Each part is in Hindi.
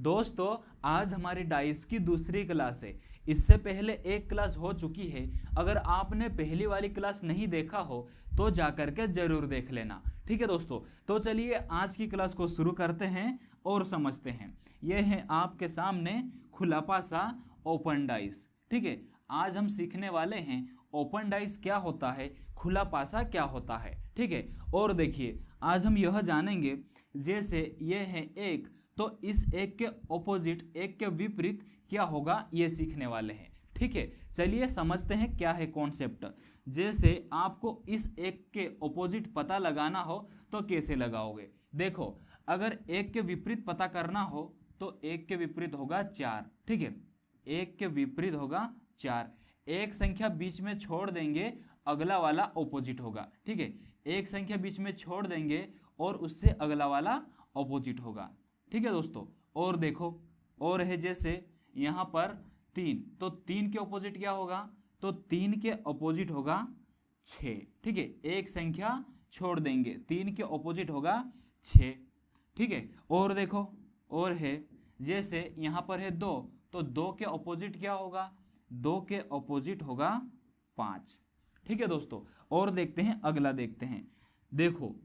दोस्तों आज हमारी डाइस की दूसरी क्लास है। इससे पहले एक क्लास हो चुकी है। अगर आपने पहली वाली क्लास नहीं देखा हो तो जाकर के जरूर देख लेना। ठीक है दोस्तों, तो चलिए आज की क्लास को शुरू करते हैं और समझते हैं। यह है आपके सामने खुला पासा ओपन डाइस। ठीक है, आज हम सीखने वाले हैं ओपन डाइस क्या होता है, खुला पासा क्या होता है। ठीक है, और देखिए आज हम यह जानेंगे, जैसे यह है एक, तो इस एक के ऑपोजिट, एक के विपरीत क्या होगा ये सीखने वाले हैं। ठीक है, चलिए समझते हैं क्या है कॉन्सेप्ट। जैसे आपको इस एक के ऑपोजिट पता लगाना हो तो कैसे लगाओगे। देखो, अगर एक के विपरीत पता करना हो तो एक के विपरीत होगा 4। ठीक है, एक के विपरीत होगा 4। एक संख्या बीच में छोड़ देंगे, अगला वाला ऑपोजिट होगा। ठीक है, एक संख्या बीच में छोड़ देंगे और उससे अगला वाला ऑपोजिट होगा। ठीक है दोस्तों, और देखो, और है जैसे यहाँ पर 3, तो 3 के ऑपोजिट क्या होगा, तो 3 के ऑपोजिट होगा 6। ठीक है, एक संख्या छोड़ देंगे, 3 के ऑपोजिट होगा 6। ठीक है, और देखो, और है जैसे यहाँ पर है 2, तो 2 के ऑपोजिट क्या होगा, 2 के ऑपोजिट होगा 5। ठीक है दोस्तों, और देखते हैं, अगला देखते हैं। देखो,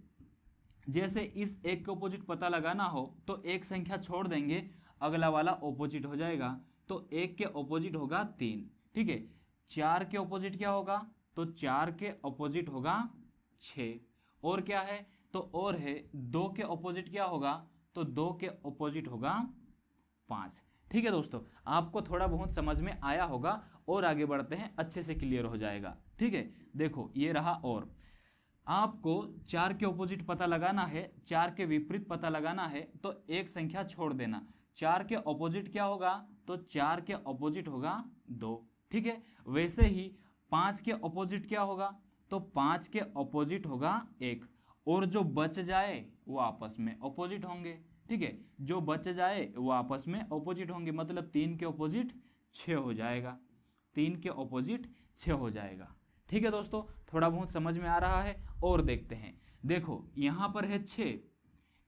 जैसे इस एक के ऑपोजिट पता लगाना हो तो एक संख्या छोड़ देंगे, अगला वाला ऑपोजिट हो जाएगा, तो एक के ऑपोजिट होगा 3। ठीक है, 4 के ऑपोजिट क्या होगा, तो 4 के ऑपोजिट होगा 6। और क्या है, तो और है 2 के ऑपोजिट क्या होगा, तो 2 के ऑपोजिट होगा 5। ठीक है दोस्तों, आपको थोड़ा बहुत समझ में आया होगा, और आगे बढ़ते हैं, अच्छे से क्लियर हो जाएगा। ठीक है, देखो ये रहा, और आपको 4 के ऑपोजिट पता लगाना है, 4 के विपरीत पता लगाना है, तो एक संख्या छोड़ देना। 4 के ऑपोजिट क्या होगा, तो 4 के ऑपोजिट होगा 2। ठीक है, वैसे ही 5 के ऑपोजिट क्या होगा, तो 5 के ऑपोजिट होगा 1। और जो बच जाए वो आपस में ऑपोजिट होंगे। ठीक है, जो बच जाए वो आपस में ऑपोजिट होंगे, मतलब 3 के ऑपोजिट 6 हो जाएगा, 3 के ऑपोजिट 6 हो जाएगा। ठीक है दोस्तों, थोड़ा बहुत समझ में आ रहा है, और देखते हैं। देखो यहाँ पर है 6,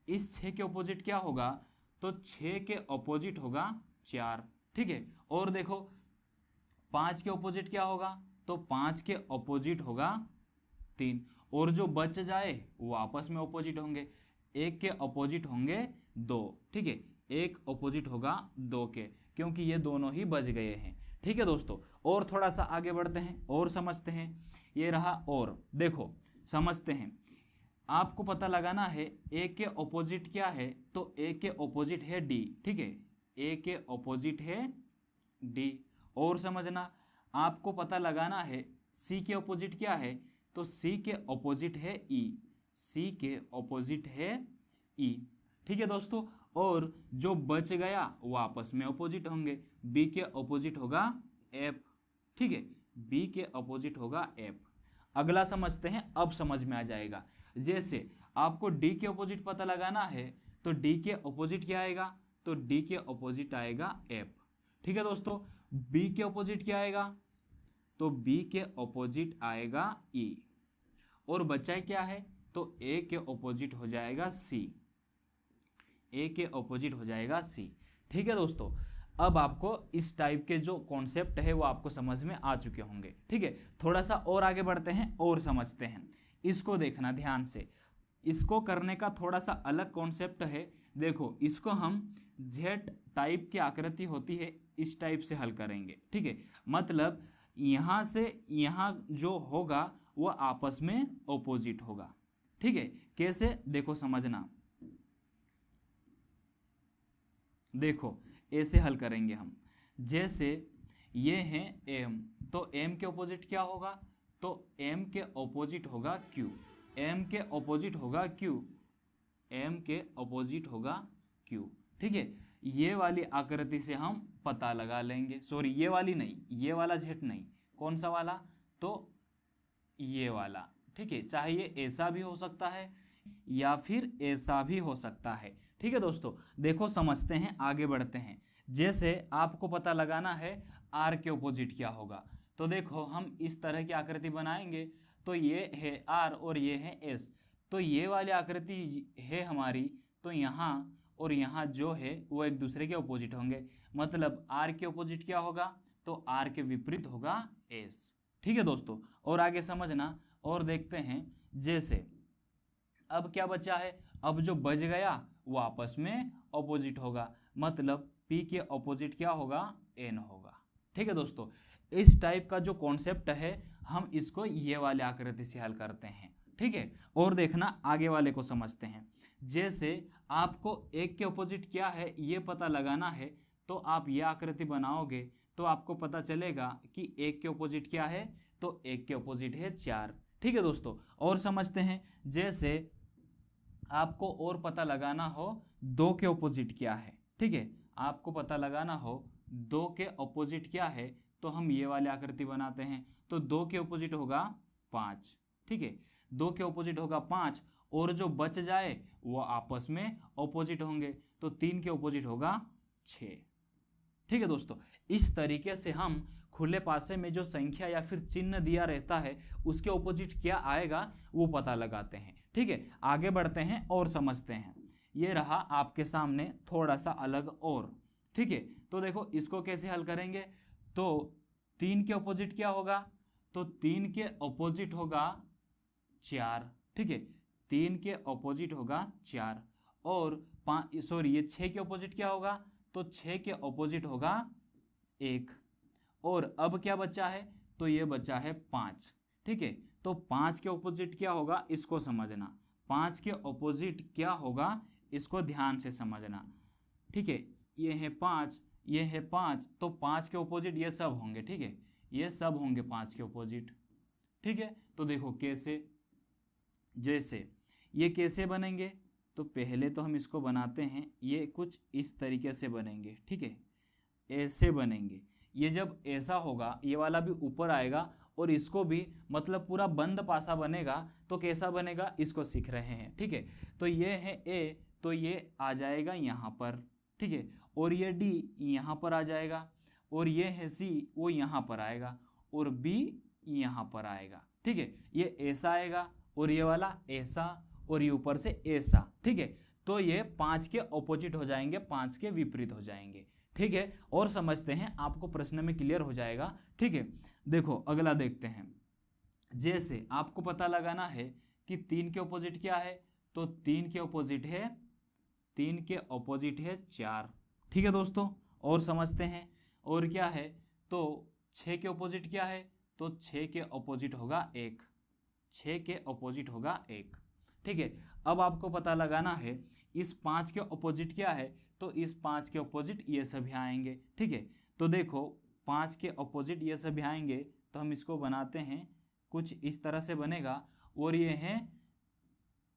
इस 6 के ऑपोजिट क्या होगा, तो 6 के ऑपोजिट होगा 4। ठीक है, और देखो 5 के ऑपोजिट क्या होगा, तो 5 के ऑपोजिट होगा 3। और जो बच जाए वो आपस में ऑपोजिट होंगे, एक के ऑपोजिट होंगे 2। ठीक है, एक ऑपोजिट होगा 2 के, क्योंकि ये दोनों ही बच गए हैं। ठीक है दोस्तों, और थोड़ा सा आगे बढ़ते हैं और समझते हैं। ये रहा, और देखो समझते हैं। आपको पता लगाना है ए के ऑपोजिट क्या है, तो ए के ऑपोजिट है डी। ठीक है, ए के ऑपोजिट है डी। और समझना, आपको पता लगाना है सी के ऑपोजिट क्या है, तो सी के ऑपोजिट है ई। सी के ऑपोजिट है ई। ठीक है दोस्तों, और जो बच गया वो आपस में ऑपोजिट होंगे, बी के ऑपोजिट होगा एफ। ठीक है, बी के ऑपोजिट होगा एफ। अगला समझते हैं, अब समझ में आ जाएगा। जैसे आपको डी के ऑपोजिट पता लगाना है, तो डी के ऑपोजिट क्या आएगा, तो डी के ऑपोजिट आएगा एफ। ठीक है दोस्तों, बी के ऑपोजिट क्या आएगा, तो बी के ऑपोजिट आएगा ई। और बचा क्या है, तो ए के ऑपोजिट हो जाएगा सी। ए के ऑपोजिट हो जाएगा सी। ठीक है दोस्तों, अब आपको इस टाइप के जो कॉन्सेप्ट है वो आपको समझ में आ चुके होंगे। ठीक है, थोड़ा सा और आगे बढ़ते हैं और समझते हैं। इसको देखना ध्यान से, इसको करने का थोड़ा सा अलग कॉन्सेप्ट है। देखो, इसको हम जेड टाइप की आकृति होती है इस टाइप से हल करेंगे। ठीक है, मतलब यहाँ से यहाँ जो होगा वो आपस में ऑपोजिट होगा। ठीक है, कैसे, देखो समझना। देखो ऐसे हल करेंगे हम। जैसे ये है एम, तो एम के ऑपोजिट क्या होगा, तो एम के ऑपोजिट होगा क्यू। एम के ऑपोजिट होगा क्यू। एम के ऑपोजिट होगा क्यू। ठीक है, ये वाली आकृति से हम पता लगा लेंगे। सॉरी, ये वाली नहीं, ये वाला जेड नहीं, कौन सा वाला, तो ये वाला। ठीक है, चाहे ये ऐसा भी हो सकता है या फिर ऐसा भी हो सकता है। ठीक है दोस्तों, देखो समझते हैं, आगे बढ़ते हैं। जैसे आपको पता लगाना है आर के ऑपोजिट क्या होगा, तो देखो हम इस तरह की आकृति बनाएंगे, तो ये है आर और ये है एस। तो ये वाली आकृति है हमारी, तो यहाँ और यहाँ जो है वो एक दूसरे के ऑपोजिट होंगे, मतलब आर के ऑपोजिट क्या होगा, तो आर के विपरीत होगा एस। ठीक है दोस्तों, और आगे समझना और देखते हैं। जैसे अब क्या बचा है, अब जो बच गया वो आपस में ऑपोजिट होगा, मतलब P के ऑपोजिट क्या होगा, N होगा। ठीक है दोस्तों, इस टाइप का जो कॉन्सेप्ट है हम इसको ये वाले आकृति से हल करते हैं। ठीक है, और देखना आगे वाले को समझते हैं। जैसे आपको एक के ऑपोजिट क्या है ये पता लगाना है, तो आप ये आकृति बनाओगे तो आपको पता चलेगा कि एक के ऑपोजिट क्या है, तो एक के ऑपोजिट है 4। ठीक है दोस्तों, और समझते हैं। जैसे आपको और पता लगाना हो 2 के ऑपोजिट क्या है। ठीक है, आपको पता लगाना हो 2 के ऑपोजिट क्या है, तो हम ये वाली आकृति बनाते हैं। तो 2 के ऑपोजिट होगा 5। ठीक है, 2 के ऑपोजिट होगा 5, और जो बच जाए वो आपस में ऑपोजिट होंगे, तो 3 के ऑपोजिट होगा 6। ठीक है दोस्तों, इस तरीके से हम खुले पासे में जो संख्या या फिर चिन्ह दिया रहता है उसके ऑपोजिट क्या आएगा वो पता लगाते हैं। ठीक है, आगे बढ़ते हैं और समझते हैं। ये रहा आपके सामने थोड़ा सा अलग और। ठीक है, तो देखो इसको कैसे हल करेंगे। तो 3 के ऑपोजिट क्या होगा, तो 3 के ऑपोजिट होगा 4। ठीक है, 3 के ऑपोजिट होगा 4, और 6 के ऑपोजिट क्या होगा, तो 6 के ऑपोजिट होगा 1। और अब क्या बचा है, तो ये बचा है 5। ठीक है, तो 5 के ऑपोजिट क्या होगा इसको समझना। 5 के ऑपोजिट क्या होगा इसको ध्यान से समझना। ठीक है, ये है 5, ये है 5, तो 5 के ऑपोजिट ये सब होंगे। ठीक है, ये सब होंगे 5 के ऑपोजिट। ठीक है, तो देखो कैसे, जैसे ये कैसे बनेंगे, तो पहले तो हम इसको बनाते हैं। ये कुछ इस तरीके से बनेंगे। ठीक है, ऐसे बनेंगे। ये जब ऐसा होगा ये वाला भी ऊपर आएगा, और इसको भी मतलब पूरा बंद पासा बनेगा, तो कैसा बनेगा इसको सीख रहे हैं। ठीक है, तो ये है A, तो ये आ जाएगा यहाँ पर। ठीक है, और ये D यहाँ पर आ जाएगा, और ये है C वो यहाँ पर आएगा, और B यहाँ पर आएगा। ठीक है, ये ऐसा आएगा, और ये वाला ऐसा, और ये ऊपर से ऐसा। ठीक है, तो ये 5 के ऑपोजिट हो जाएंगे, 5 के विपरीत हो जाएंगे। ठीक है, और समझते हैं, आपको प्रश्न में क्लियर हो जाएगा। ठीक है, देखो अगला देखते हैं। जैसे आपको पता लगाना है कि 3 के ऑपोजिट क्या है, तो 3 के ऑपोजिट है 4। ठीक है दोस्तों, और समझते हैं और क्या है, तो 6 के ऑपोजिट क्या है, तो 6 के ऑपोजिट होगा 1। 6 के ऑपोजिट होगा 1। ठीक है, अब आपको पता लगाना है इस 5 के ऑपोजिट क्या है, तो इस 5 के ऑपोजिट ये सभी आएंगे। ठीक है, तो देखो 5 के ऑपोजिट ये सभी आएंगे, तो हम इसको बनाते हैं, कुछ इस तरह से बनेगा, और ये है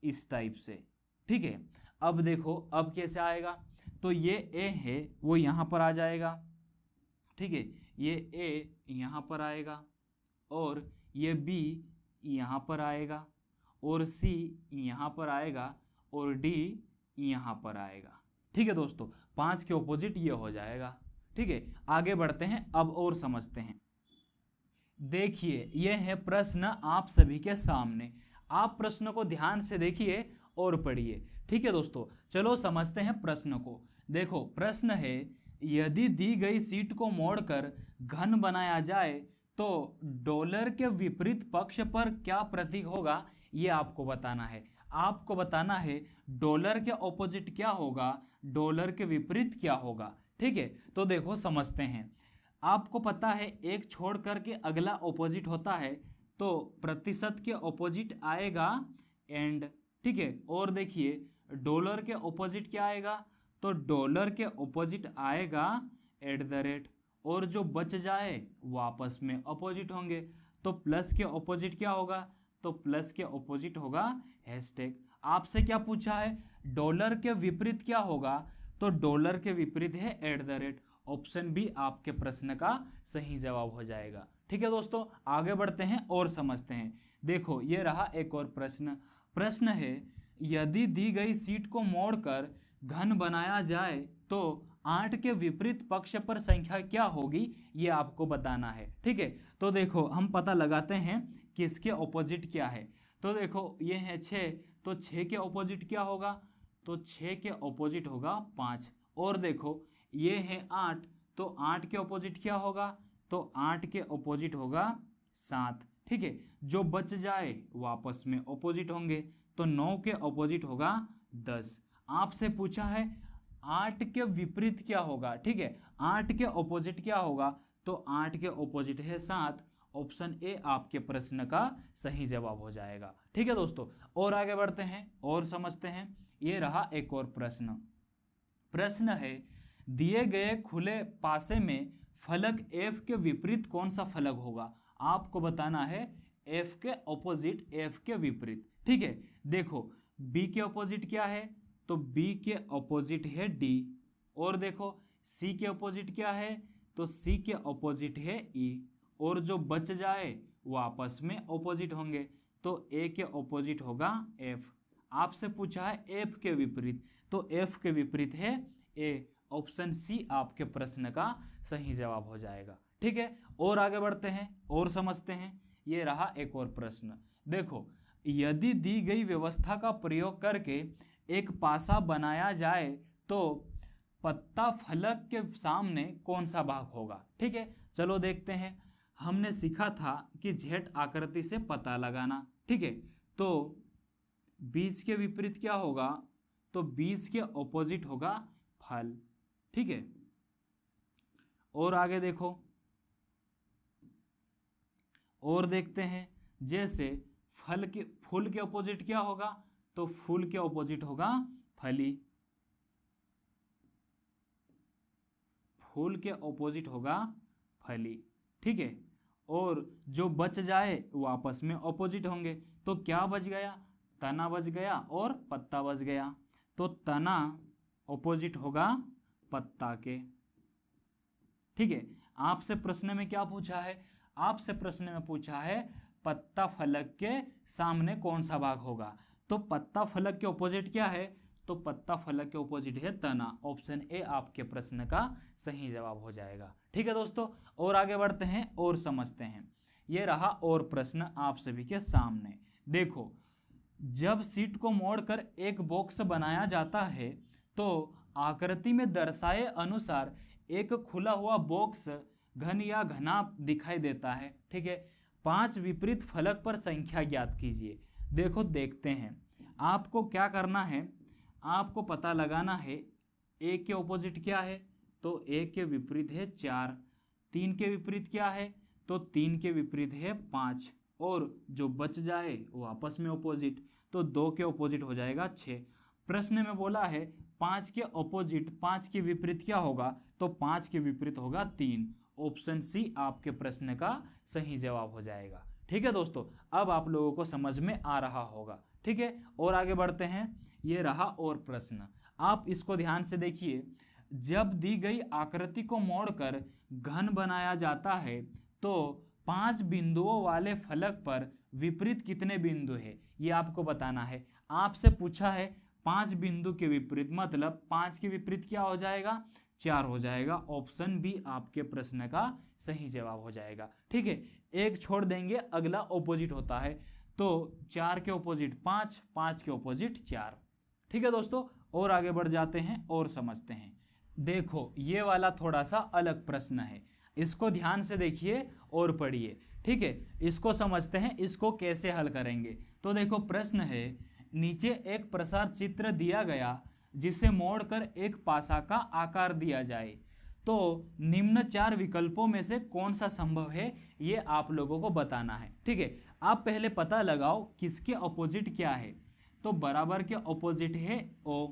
इस टाइप से। ठीक है, अब देखो अब कैसे आएगा, तो ये A है वो यहाँ पर आ जाएगा। ठीक है, ये A यहाँ पर आएगा, और ये B यहाँ पर आएगा, और C यहाँ पर आएगा, और D यहाँ पर आएगा। ठीक है दोस्तों, 5 के ऑपोजिट ये हो जाएगा। ठीक है, आगे बढ़ते हैं अब और समझते हैं। देखिए ये है प्रश्न आप सभी के सामने, आप प्रश्न को ध्यान से देखिए और पढ़िए। ठीक है दोस्तों, चलो समझते हैं प्रश्न को। देखो प्रश्न है, यदि दी गई शीट को मोड़कर घन बनाया जाए तो डॉलर के विपरीत पक्ष पर क्या प्रतीक होगा, ये आपको बताना है। आपको बताना है डॉलर के ऑपोजिट क्या होगा, डॉलर के विपरीत क्या होगा। ठीक है, तो देखो समझते हैं। आपको पता है एक छोड़ करके अगला ऑपोजिट होता है, तो प्रतिशत के ऑपोजिट आएगा एंड। ठीक है, और देखिए डॉलर के ऑपोजिट क्या आएगा, तो डॉलर के ऑपोजिट आएगा @ और जो बच जाए वो आपस में ऑपोजिट होंगे। तो प्लस के ऑपोजिट क्या होगा, तो प्लस के ऑपोजिट होगा हैशटैग। आपसे क्या पूछा है, डॉलर के विपरीत क्या होगा, तो डॉलर के विपरीत है @ ऑप्शन बी आपके प्रश्न का सही जवाब हो जाएगा। ठीक है दोस्तों, आगे बढ़ते हैं और समझते हैं। देखो ये रहा एक और प्रश्न। प्रश्न है, यदि दी गई शीट को मोड़कर घन बनाया जाए तो 8 के विपरीत पक्ष पर संख्या क्या होगी, ये आपको बताना है। ठीक है, तो देखो हम पता लगाते हैं कि इसके ऑपोजिट क्या है। तो देखो ये है 6, तो 6 के ऑपोजिट क्या होगा, तो तो 6 के ऑपोजिट होगा 5। और देखो ये है 8, तो 8 के ऑपोजिट क्या होगा, तो 8 के ऑपोजिट होगा 7। ठीक है, जो बच जाए वो आपस में ऑपोजिट होंगे, तो 9 के ऑपोजिट होगा 10। आपसे पूछा है 8 के विपरीत क्या होगा। ठीक है, 8 के ऑपोजिट क्या होगा, तो 8 के ऑपोजिट है 7। ऑप्शन ए आपके प्रश्न का सही जवाब हो जाएगा। ठीक है दोस्तों, और आगे बढ़ते हैं और समझते हैं। ये रहा एक और प्रश्न। प्रश्न है, दिए गए खुले पासे में फलक एफ के विपरीत कौन सा फलक होगा। आपको बताना है एफ के ऑपोजिट, एफ के विपरीत। ठीक है, देखो बी के ऑपोजिट क्या है, तो बी के ऑपोजिट है डी। और देखो सी के ऑपोजिट क्या है, तो सी के ऑपोजिट है ई। और जो बच जाए वो आपस में ऑपोजिट होंगे, तो ए के ऑपोजिट होगा एफ। आपसे पूछा है एफ के विपरीत, तो एफ के विपरीत है ए। ऑप्शन सी आपके प्रश्न का सही जवाब हो जाएगा। ठीक है, और आगे बढ़ते हैं और समझते हैं। ये रहा एक और प्रश्न। देखो, यदि दी गई व्यवस्था का प्रयोग करके एक पासा बनाया जाए तो पत्ता फलक के सामने कौन सा भाग होगा। ठीक है, चलो देखते हैं। हमने सीखा था कि जेट आकृति से पता लगाना। ठीक है, तो बीज के विपरीत क्या होगा, तो बीज के ऑपोजिट होगा फल। ठीक है, और आगे देखो और देखते हैं। जैसे फूल के ऑपोजिट क्या होगा, तो फूल के ऑपोजिट होगा फली। फूल के ऑपोजिट होगा फली। ठीक है, और जो बच जाए वो आपस में ऑपोजिट होंगे, तो क्या बच गया, तना बच गया और पत्ता बच गया। तो तना ऑपोजिट होगा पत्ता के। ठीक है, आपसे प्रश्न में क्या पूछा है, आपसे प्रश्न में पूछा है पत्ता फलक के सामने कौन सा भाग होगा। तो पत्ता फलक के ऑपोजिट क्या है, तो पत्ता फलक के ऑपोजिट है तना। ऑप्शन ए आपके प्रश्न का सही जवाब हो जाएगा। ठीक है दोस्तों, और आगे बढ़ते हैं और समझते हैं। ये रहा और प्रश्न आप सभी के सामने। देखो, जब सीट को मोड़कर एक बॉक्स बनाया जाता है तो आकृति में दर्शाए अनुसार एक खुला हुआ बॉक्स घन या घना दिखाई देता है। ठीक है, 5 विपरीत फलक पर संख्या ज्ञात कीजिए। देखो देखते हैं, आपको क्या करना है, आपको पता लगाना है ए के ऑपोजिट क्या है, तो ए के विपरीत है 4। 3 के विपरीत क्या है, तो 3 के विपरीत है 5। और जो बच जाए वो आपस में ऑपोजिट, तो 2 के ऑपोजिट हो जाएगा 6। प्रश्न में बोला है 5 के ऑपोजिट, 5 के विपरीत क्या होगा, तो 5 के विपरीत होगा 3। ऑप्शन सी आपके प्रश्न का सही जवाब हो जाएगा। ठीक है दोस्तों, अब आप लोगों को समझ में आ रहा होगा। ठीक है, और आगे बढ़ते हैं। ये रहा और प्रश्न, आप इसको ध्यान से देखिए। जब दी गई आकृति को मोड़कर घन बनाया जाता है तो 5 बिंदुओं वाले फलक पर विपरीत कितने बिंदु है, ये आपको बताना है। आपसे पूछा है 5 बिंदु के विपरीत, मतलब 5 के विपरीत क्या हो जाएगा, 4 हो जाएगा। ऑप्शन बी आपके प्रश्न का सही जवाब हो जाएगा। ठीक है, एक छोड़ देंगे, अगला ऑपोजिट होता है, तो 4 के ऑपोजिट 5, 5 के ऑपोजिट 4। ठीक है दोस्तों, और आगे बढ़ जाते हैं और समझते हैं। देखो, ये वाला थोड़ा सा अलग प्रश्न है, इसको ध्यान से देखिए और पढ़िए। ठीक है, इसको समझते हैं, इसको कैसे हल करेंगे। तो देखो प्रश्न है, नीचे एक प्रसार चित्र दिया गया जिसे मोड़कर एक पासा का आकार दिया जाए तो निम्न 4 विकल्पों में से कौन सा संभव है, ये आप लोगों को बताना है। ठीक है, आप पहले पता लगाओ किसके ऑपोजिट क्या है। तो बराबर के ऑपोजिट है ओ,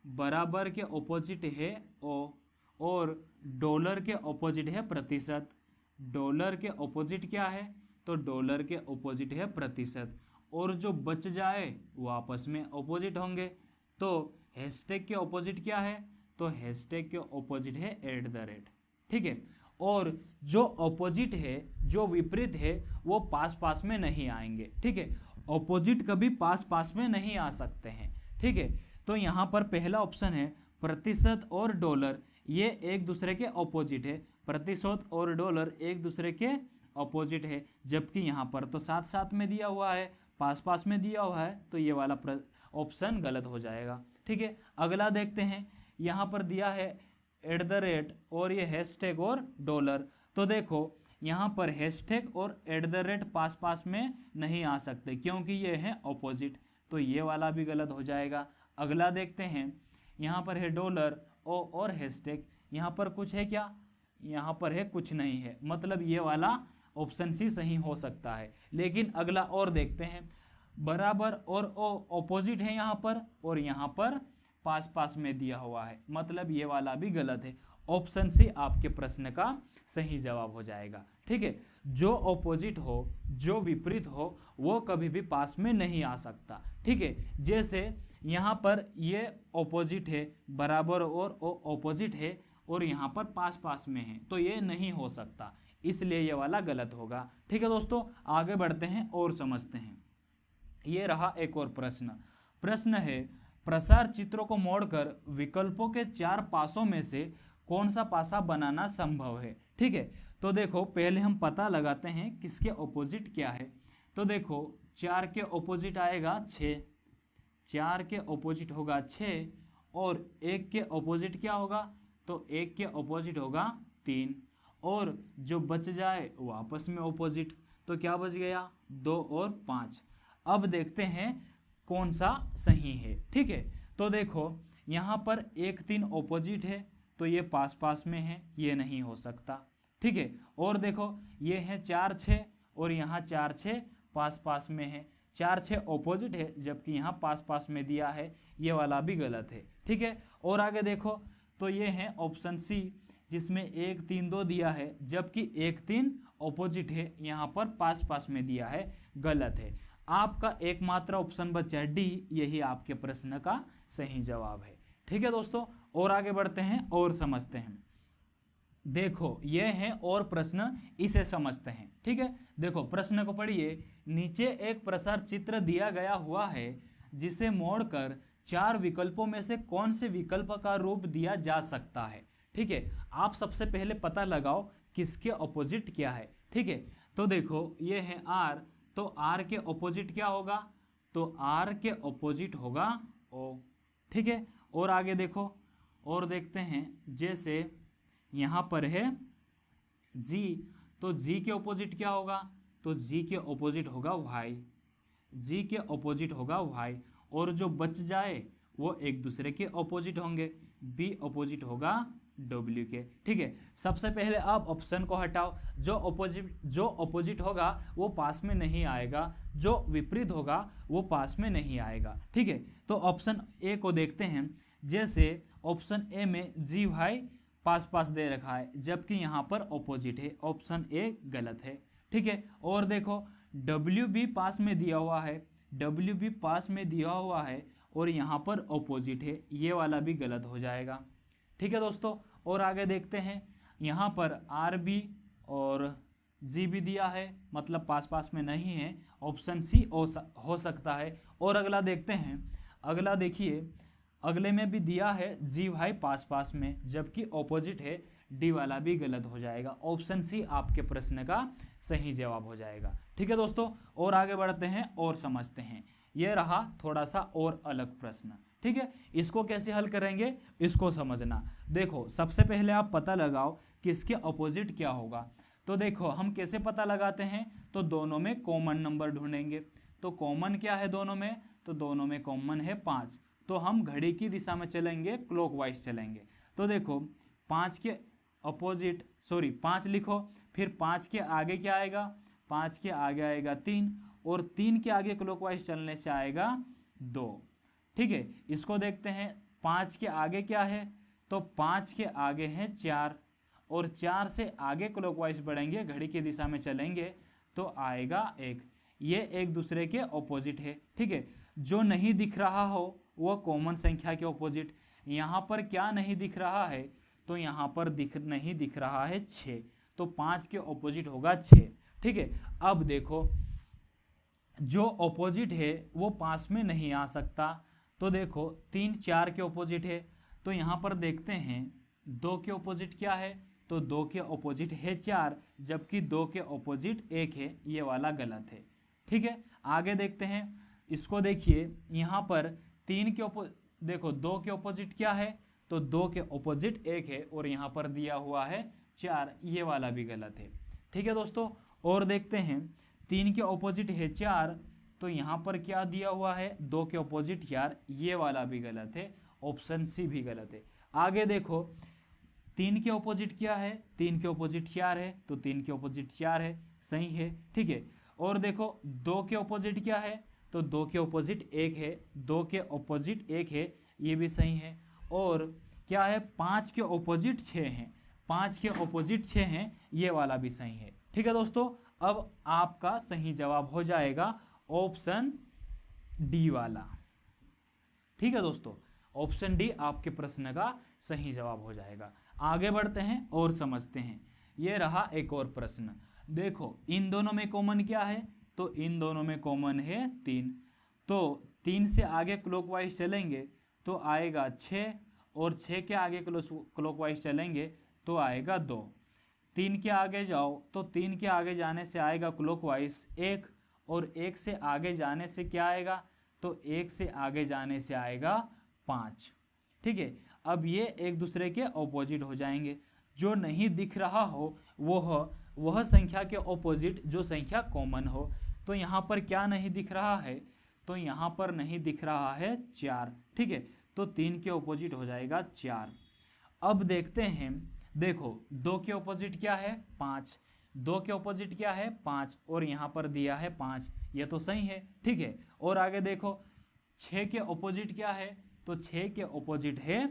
बराबर के ऑपोजिट है ओ, और डॉलर के ऑपोजिट है प्रतिशत। डॉलर के ऑपोजिट क्या है, तो डॉलर के ऑपोजिट है प्रतिशत। और जो बच जाए वो आपस में ऑपोजिट होंगे। तो हैशटैग के ऑपोजिट क्या है, तो हैशटैग के ऑपोजिट है @। ठीक है, और जो ऑपोजिट है, जो विपरीत है, वो पास पास में नहीं आएंगे। ठीक है, ऑपोजिट कभी पास पास में नहीं आ सकते हैं। ठीक है, तो यहाँ पर पहला ऑप्शन है प्रतिशत और डॉलर, ये एक दूसरे के ऑपोजिट है। प्रतिशत और डॉलर एक दूसरे के ऑपोजिट है, जबकि यहाँ पर तो साथ साथ में दिया हुआ है, पास पास में दिया हुआ है, तो ये वाला ऑप्शन गलत हो जाएगा। ठीक है, अगला देखते हैं, यहाँ पर दिया है @ और ये हैशटैग और डॉलर। तो देखो यहाँ पर हैशटैग और @ पास पास में नहीं आ सकते क्योंकि ये है ऑपोजिट, तो ये वाला भी गलत हो जाएगा। अगला देखते हैं, यहाँ पर है डॉलर और हैशटैग, यहाँ पर कुछ है क्या, यहाँ पर है कुछ नहीं है, मतलब ये वाला ऑप्शन सी सही हो सकता है। लेकिन अगला और देखते हैं, बराबर और ऑपोजिट है यहाँ पर, और यहाँ पर पास पास में दिया हुआ है, मतलब ये वाला भी गलत है। ऑप्शन सी आपके प्रश्न का सही जवाब हो जाएगा। ठीक है, जो ऑपोजिट हो, जो विपरीत हो, वो कभी भी पास में नहीं आ सकता। ठीक है, जैसे यहाँ पर ये ऑपोजिट है, बराबर और ऑपोजिट है, और यहाँ पर पास पास में है, तो ये नहीं हो सकता, इसलिए ये वाला गलत होगा। ठीक है दोस्तों, आगे बढ़ते हैं और समझते हैं। ये रहा एक और प्रश्न है, प्रसार चित्रों को मोड़कर विकल्पों के 4 पासों में से कौन सा पासा बनाना संभव है। ठीक है, तो देखो पहले हम पता लगाते हैं किसके ऑपोजिट क्या है। तो देखो 4 के ऑपोजिट आएगा 6, 4 के ऑपोजिट होगा 6, और 1 के ऑपोजिट क्या होगा, तो 1 के ऑपोजिट होगा 3, और जो बच जाए वो आपस में ऑपोजिट, तो क्या बच गया 2 और 5। अब देखते हैं कौन सा सही है। ठीक है, तो देखो यहाँ पर 1 3 ऑपोजिट है, तो ये पास पास में है, ये नहीं हो सकता। ठीक है, और देखो ये है 4 6, और यहाँ 4 6 पास पास में है, 4 6 ऑपोजिट है, जबकि यहाँ पास पास में दिया है, ये वाला भी गलत है। ठीक है, और आगे देखो तो ये है ऑप्शन सी, जिसमें 1 3 2 दिया है, जबकि 1 3 ऑपोजिट है, यहाँ पर पास पास में दिया है, गलत है। आपका एकमात्र ऑप्शन बचा डी, यही आपके प्रश्न का सही जवाब है। ठीक है दोस्तों, और आगे बढ़ते हैं और समझते हैं। देखो ये है और प्रश्न, इसे समझते हैं। ठीक है, देखो प्रश्न को पढ़िए। नीचे एक प्रसार चित्र दिया गया हुआ है जिसे मोड़कर 4 विकल्पों में से कौन से विकल्प का रूप दिया जा सकता है। ठीक है, आप सबसे पहले पता लगाओ किसके ऑपोजिट क्या है। ठीक है, तो देखो ये है आर, तो आर के ऑपोजिट क्या होगा, तो आर के ऑपोजिट होगा ओ। ठीक है, और आगे देखो और देखते हैं, जैसे यहाँ पर है जी, तो जी के ऑपोजिट क्या होगा, तो जी के ऑपोजिट होगा वाई, जी के ऑपोजिट होगा वाई, और जो बच जाए वो एक दूसरे के ऑपोजिट होंगे, बी ऑपोजिट होगा डब्ल्यू के। ठीक है, सबसे पहले आप ऑप्शन को हटाओ, जो ऑपोजिट होगा वो पास में नहीं आएगा, जो विपरीत होगा वो पास में नहीं आएगा। ठीक है, तो ऑप्शन ए को देखते हैं। जैसे ऑप्शन ए में जी वाई पास पास दे रखा है, जबकि यहाँ पर ऑपोजिट है, ऑप्शन ए गलत है। ठीक है, और देखो डब्ल्यू भी पास में दिया हुआ है, डब्ल्यू भी पास में दिया हुआ है, और यहाँ पर ऑपोजिट है, ये वाला भी गलत हो जाएगा। ठीक है दोस्तों, और आगे देखते हैं, यहाँ पर आर बी और जी भी दिया है, मतलब पास पास में नहीं है, ऑप्शन सी हो सकता है। और अगला देखते हैं, अगला देखिए, अगले में भी दिया है जी वाई पास पास में, जबकि ऑपोजिट है, डी वाला भी गलत हो जाएगा। ऑप्शन सी आपके प्रश्न का सही जवाब हो जाएगा। ठीक है दोस्तों, और आगे बढ़ते हैं और समझते हैं। यह रहा थोड़ा सा और अलग प्रश्न। ठीक है, इसको कैसे हल करेंगे, इसको समझना। देखो सबसे पहले आप पता लगाओ किसके ऑपोजिट क्या होगा। तो देखो हम कैसे पता लगाते हैं, तो दोनों में कॉमन नंबर ढूंढेंगे। तो कॉमन क्या है दोनों में, तो दोनों में कॉमन है 5, तो हम घड़ी की दिशा में चलेंगे, क्लॉकवाइज चलेंगे। तो देखो 5 के ऑपोजिट, 5 लिखो, फिर 5 के आगे क्या आएगा, 5 के आगे आएगा 3, और 3 के आगे क्लॉकवाइज चलने से आएगा 2। ठीक है, इसको देखते हैं, 5 के आगे क्या है, तो 5 के आगे है 4, और 4 से आगे क्लॉकवाइज बढ़ेंगे, घड़ी की दिशा में चलेंगे, तो आएगा 1। ये एक दूसरे के ऑपोजिट है। ठीक है, जो नहीं दिख रहा हो वो कॉमन संख्या के ऑपोजिट। यहाँ पर क्या नहीं दिख रहा है, तो यहाँ पर नहीं दिख रहा है 6, तो 5 के ऑपोजिट होगा 6। ठीक है, अब देखो जो ऑपोजिट है वो पास में नहीं आ सकता, तो देखो 3 4 के ऑपोजिट है, तो यहाँ पर देखते हैं 2 के ऑपोजिट क्या है, तो 2 के ऑपोजिट है 4, जबकि 2 के ऑपोजिट 1 है, ये वाला गलत है। ठीक है, आगे देखते हैं, इसको देखिए, यहाँ पर 3 देखो 2 के ऑपोजिट क्या है, तो 2 के ऑपोजिट 1 है और यहाँ पर दिया हुआ है 4, ये वाला भी गलत है। ठीक है दोस्तों, और देखते हैं 3 के ऑपोजिट है 4, तो यहाँ पर क्या दिया हुआ है 2 के ऑपोजिट 4, ये वाला भी गलत है, ऑप्शन सी भी गलत है। आगे देखो 3 के ऑपोजिट क्या है, 3 के ऑपोजिट 4 है, तो 3 के ऑपोजिट 4 है, सही है। ठीक है, और देखो 2 के ऑपोजिट क्या है, तो 2 के ऑपोजिट 1 है, 2 के ऑपोजिट 1 है, ये भी सही है। और क्या है 5 के ऑपोजिट 6 हैं, 5 के ऑपोजिट 6 हैं, ये वाला भी सही है। ठीक है दोस्तों, अब आपका सही जवाब हो जाएगा ऑप्शन डी वाला। ठीक है दोस्तों, ऑप्शन डी आपके प्रश्न का सही जवाब हो जाएगा। आगे बढ़ते हैं और समझते हैं। ये रहा एक और प्रश्न। देखो इन दोनों में कॉमन क्या है, तो इन दोनों में कॉमन है 3, तो 3 से आगे क्लॉकवाइज चलेंगे तो आएगा 6, और 6 के आगे क्लॉकवाइज चलेंगे तो आएगा 2। 3 के आगे जाओ तो 3 के आगे जाने से आएगा क्लॉकवाइज 1, और 1 से आगे जाने से क्या आएगा, तो 1 से आगे जाने से आएगा 5। ठीक है, अब ये एक दूसरे के ऑपोजिट हो जाएंगे। जो नहीं दिख रहा हो वह संख्या के ऑपोजिट जो संख्या कॉमन हो, तो यहाँ पर क्या नहीं दिख रहा है, तो यहाँ पर नहीं दिख रहा है 4। ठीक है, तो 3 के ऑपोजिट हो जाएगा 4। अब देखते हैं, देखो 2 के ऑपोजिट क्या है 5, 2 के ऑपोजिट क्या है 5, और यहाँ पर दिया है 5, ये तो सही है। ठीक है, और आगे देखो 6 के ऑपोजिट क्या है, तो 6 के ऑपोजिट है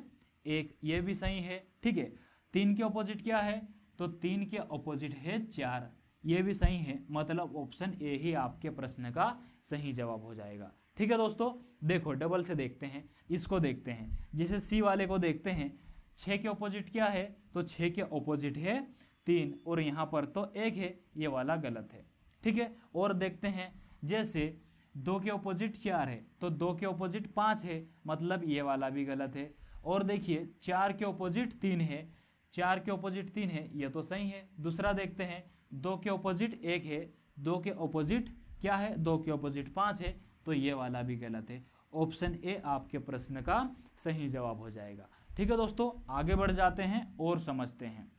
1, ये भी सही है। ठीक है, 3 के ऑपोजिट क्या है, तो 3 के ऑपोजिट है 4, ये भी सही है। मतलब ऑप्शन ए ही आपके प्रश्न का सही जवाब हो जाएगा। ठीक है दोस्तों, देखो डबल से देखते हैं, इसको देखते हैं, जैसे सी वाले को देखते हैं। 6 के ऑपोजिट क्या है, तो 6 के ऑपोजिट है 3, और यहाँ पर तो 1 है, ये वाला गलत है। ठीक है, और देखते हैं जैसे 2 के ऑपोजिट 4 है, तो 2 के ऑपोजिट 5 है, मतलब ये वाला भी गलत है। और देखिए 4 के ऑपोजिट 3 है, 4 के ऑपोजिट 3 है, ये तो सही है। दूसरा देखते हैं 2 के ऑपोजिट 1 है, 2 के ऑपोजिट क्या है, 2 के ऑपोजिट 5 है, तो ये वाला भी गलत है। ऑप्शन ए आपके प्रश्न का सही जवाब हो जाएगा। ठीक है दोस्तों, आगे बढ़ जाते हैं और समझते हैं।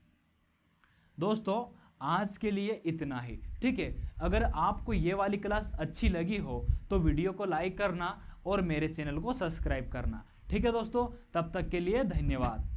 दोस्तों आज के लिए इतना ही। ठीक है, अगर आपको ये वाली क्लास अच्छी लगी हो तो वीडियो को लाइक करना और मेरे चैनल को सब्सक्राइब करना। ठीक है दोस्तों, तब तक के लिए धन्यवाद।